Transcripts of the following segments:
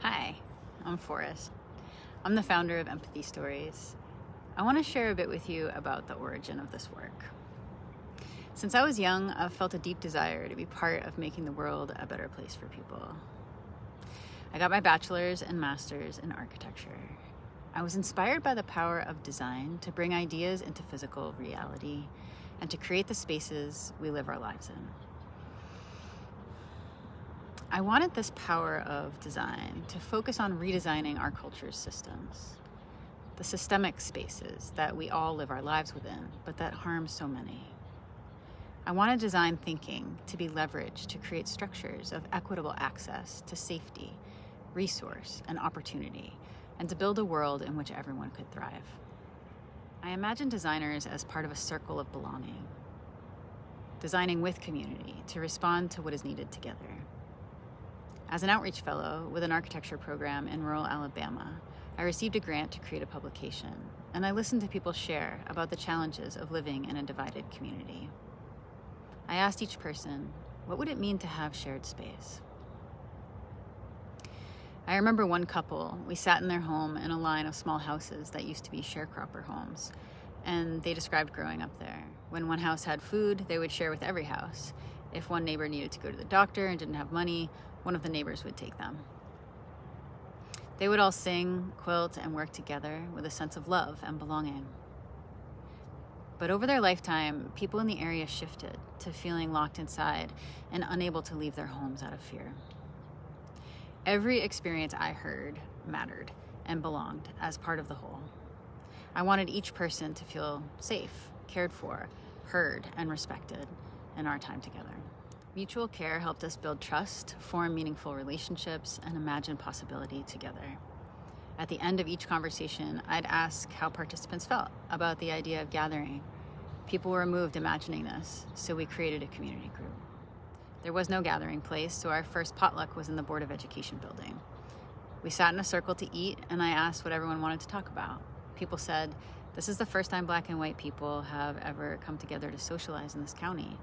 Hi, I'm Forrest. I'm the founder of Empathy Stories. I want to share a bit with you about the origin of this work. Since I was young, I've felt a deep desire to be part of making the world a better place for people. I got my bachelor's and master's in architecture. I was inspired by the power of design to bring ideas into physical reality and to create the spaces we live our lives in. I wanted this power of design to focus on redesigning our culture's systems, the systemic spaces that we all live our lives within, but that harm so many. I wanted design thinking to be leveraged to create structures of equitable access to safety, resource, and opportunity, and to build a world in which everyone could thrive. I imagine designers as part of a circle of belonging, designing with community to respond to what is needed together. As an outreach fellow with an architecture program in rural Alabama, I received a grant to create a publication, and I listened to people share about the challenges of living in a divided community. I asked each person, what would it mean to have shared space? I remember one couple, we sat in their home in a line of small houses that used to be sharecropper homes, and they described growing up there. When one house had food, they would share with every house. If one neighbor needed to go to the doctor and didn't have money, one of the neighbors would take them. They would all sing, quilt, and work together with a sense of love and belonging. But over their lifetime, people in the area shifted to feeling locked inside and unable to leave their homes out of fear. Every experience I heard mattered and belonged as part of the whole. I wanted each person to feel safe, cared for, heard, and respected in our time together. Mutual care helped us build trust, form meaningful relationships, and imagine possibility together. At the end of each conversation, I'd ask how participants felt about the idea of gathering. People were moved imagining this, so we created a community group. There was no gathering place, so our first potluck was in the Board of Education building. We sat in a circle to eat, and I asked what everyone wanted to talk about. People said, "This is the first time Black and white people have ever come together to socialize in this county.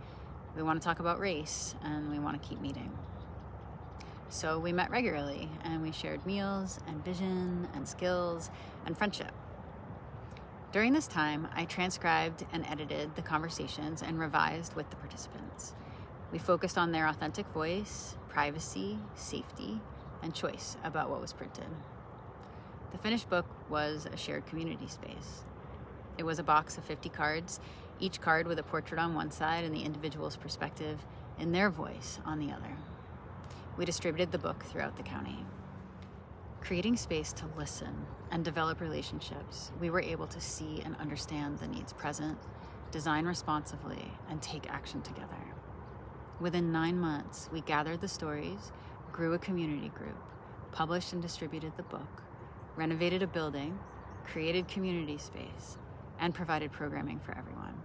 We want to talk about race, and we want to keep meeting." So we met regularly, and we shared meals and vision and skills and friendship. During this time, I transcribed and edited the conversations and revised with the participants. We focused on their authentic voice, privacy, safety, and choice about what was printed. The finished book was a shared community space. It was a box of 50 cards, each card with a portrait on one side and the individual's perspective in their voice on the other. We distributed the book throughout the county. Creating space to listen and develop relationships, we were able to see and understand the needs present, design responsively, and take action together. Within 9 months, we gathered the stories, grew a community group, published and distributed the book, renovated a building, created community space, and provided programming for everyone.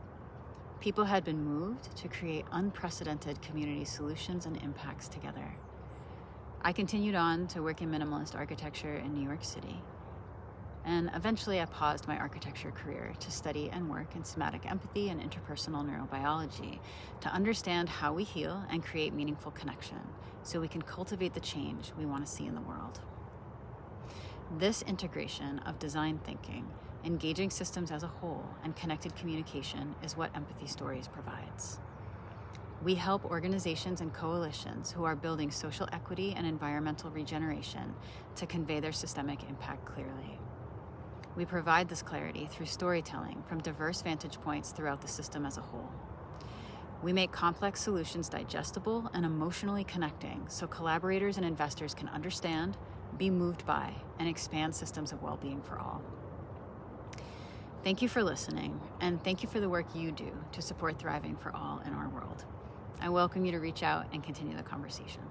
People had been moved to create unprecedented community solutions and impacts together. I continued on to work in minimalist architecture in New York City, and eventually I paused my architecture career to study and work in somatic empathy and interpersonal neurobiology to understand how we heal and create meaningful connection so we can cultivate the change we want to see in the world. This integration of design thinking, engaging systems as a whole, and connected communication is what Empathy Stories provides. We help organizations and coalitions who are building social equity and environmental regeneration to convey their systemic impact clearly. We provide this clarity through storytelling from diverse vantage points throughout the system as a whole. We make complex solutions digestible and emotionally connecting so collaborators and investors can understand, be moved by, and expand systems of well-being for all. Thank you for listening, and thank you for the work you do to support thriving for all in our world. I welcome you to reach out and continue the conversation.